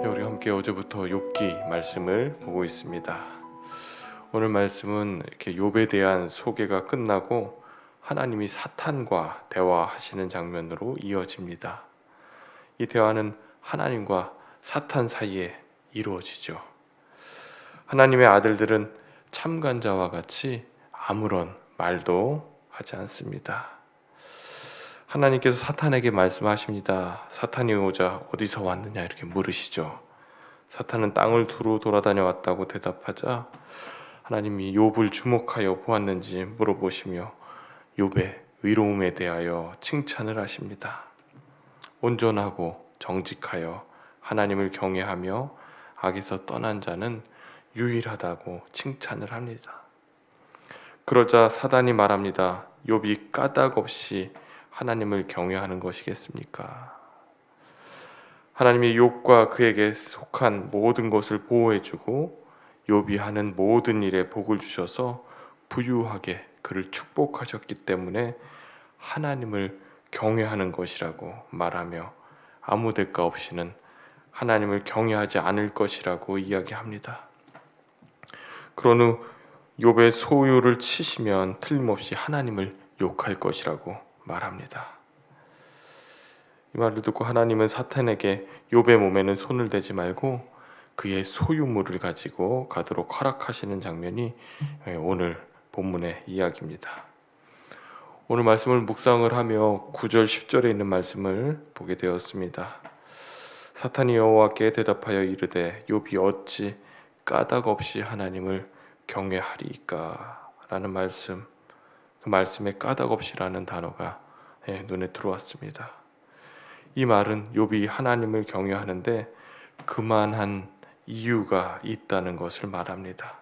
우리 함께 어제부터 욥기 말씀을 보고 있습니다. 오늘 말씀은 이렇게 욥에 대한 소개가 끝나고 하나님이 사탄과 대화하시는 장면으로 이어집니다. 이 대화는 하나님과 사탄 사이에 이루어지죠. 하나님의 아들들은 참관자와 같이 아무런 말도 하지 않습니다. 하나님께서 사탄에게 말씀하십니다. 사탄이 오자 어디서 왔느냐 이렇게 물으시죠. 사탄은 땅을 두루 돌아다녀 왔다고 대답하자 하나님이 욥을 주목하여 보았는지 물어보시며 욥의 위로움에 대하여 칭찬을 하십니다. 온전하고 정직하여 하나님을 경외하며 악에서 떠난 자는 유일하다고 칭찬을 합니다. 그러자 사단이 말합니다. 욥이 까닭 없이 하나님을 경외하는 것이겠습니까? 하나님이 욥과 그에게 속한 모든 것을 보호해주고 욥이 하는 모든 일에 복을 주셔서 부유하게 그를 축복하셨기 때문에 하나님을 경외하는 것이라고 말하며 아무 대가 없이는 하나님을 경외하지 않을 것이라고 이야기합니다. 그런 후 욥의 소유를 치시면 틀림없이 하나님을 욕할 것이라고 말합니다. 이 말을 듣고 하나님은 사탄에게 욥의 몸에는 손을 대지 말고 그의 소유물을 가지고 가도록 허락하시는 장면이 오늘 본문의 이야기입니다. 오늘 말씀을 묵상을 하며 9절 10절에 있는 말씀을 보게 되었습니다. 사탄이 여호와께 대답하여 이르되 욥이 어찌 까닭 없이 하나님을 경외하리이까 라는 말씀, 그 말씀에 까닭 없이라는 단어가 눈에 들어왔습니다. 이 말은 욥이 하나님을 경외하는데 그만한 이유가 있다는 것을 말합니다.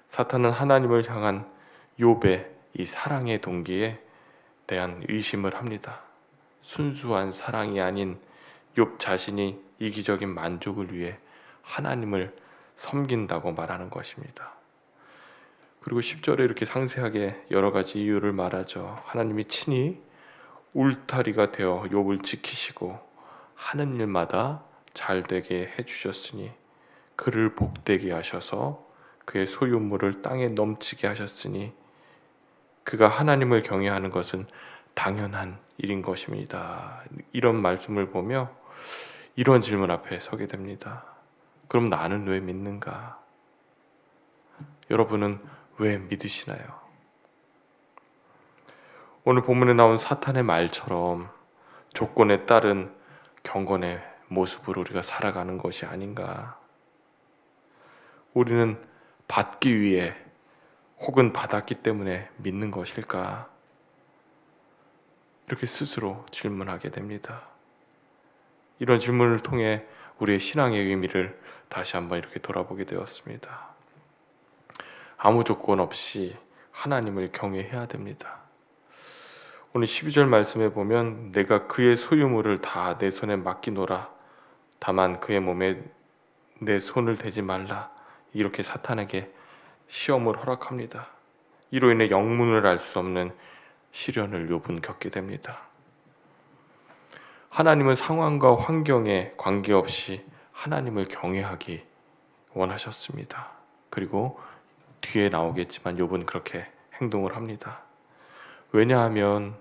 사탄은 하나님을 향한 욥의 이 사랑의 동기에 대한 의심을 합니다. 순수한 사랑이 아닌 욥 자신이 이기적인 만족을 위해 하나님을 섬긴다고 말하는 것입니다. 그리고 10절에 이렇게 상세하게 여러 가지 이유를 말하죠. 하나님이 친히 울타리가 되어 욥을 지키시고 하는 일마다 잘되게 해주셨으니 그를 복되게 하셔서 그의 소유물을 땅에 넘치게 하셨으니 그가 하나님을 경외하는 것은 당연한 일인 것입니다. 이런 말씀을 보며 이런 질문 앞에 서게 됩니다. 그럼 나는 왜 믿는가? 여러분은 왜 믿으시나요? 오늘 본문에 나온 사탄의 말처럼 조건에 따른 경건의 모습으로 우리가 살아가는 것이 아닌가? 우리는 받기 위해 혹은 받았기 때문에 믿는 것일까? 이렇게 스스로 질문하게 됩니다. 이런 질문을 통해 우리의 신앙의 의미를 다시 한번 이렇게 돌아보게 되었습니다. 아무 조건 없이 하나님을 경외해야 됩니다. 오늘 12절 말씀에 보면 내가 그의 소유물을 다 내 손에 맡기노라 다만 그의 몸에 내 손을 대지 말라 이렇게 사탄에게 시험을 허락합니다. 이로 인해 영문을 알 수 없는 시련을 욥은 겪게 됩니다. 하나님은 상황과 환경에 관계없이 하나님을 경외하기 원하셨습니다. 그리고 뒤에 나오겠지만 욥은 그렇게 행동을 합니다. 왜냐하면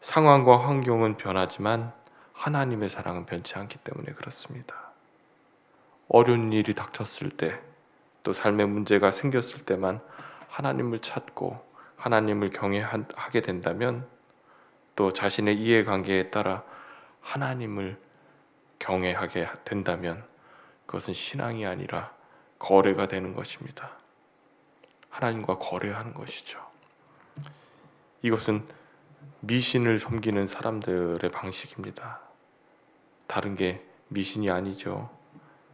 상황과 환경은 변하지만 하나님의 사랑은 변치 않기 때문에 그렇습니다. 어려운 일이 닥쳤을 때, 또 삶의 문제가 생겼을 때만 하나님을 찾고 하나님을 경외하게 된다면 또 자신의 이해관계에 따라 하나님을 경외하게 된다면 그것은 신앙이 아니라 거래가 되는 것입니다. 하나님과 거래하는 것이죠. 이것은 미신을 섬기는 사람들의 방식입니다. 다른 게 미신이 아니죠.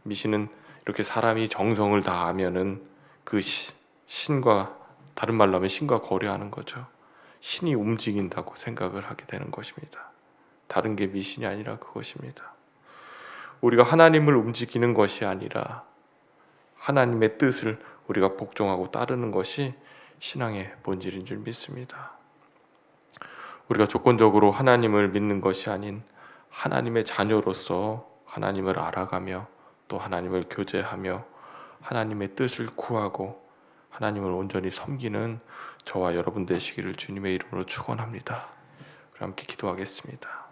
미신은 이렇게 사람이 정성을 다하면은 그 신과, 다른 말로 하면 신과 거래하는 거죠. 신이 움직인다고 생각을 하게 되는 것입니다. 다른 게 미신이 아니라 그것입니다. 우리가 하나님을 움직이는 것이 아니라 하나님의 뜻을 우리가 복종하고 따르는 것이 신앙의 본질인 줄 믿습니다. 우리가 조건적으로 하나님을 믿는 것이 아닌 하나님의 자녀로서 하나님을 알아가며 또 하나님을 교제하며 하나님의 뜻을 구하고 하나님을 온전히 섬기는 저와 여러분 되시기를 주님의 이름으로 축원합니다. 그럼 함께 기도하겠습니다.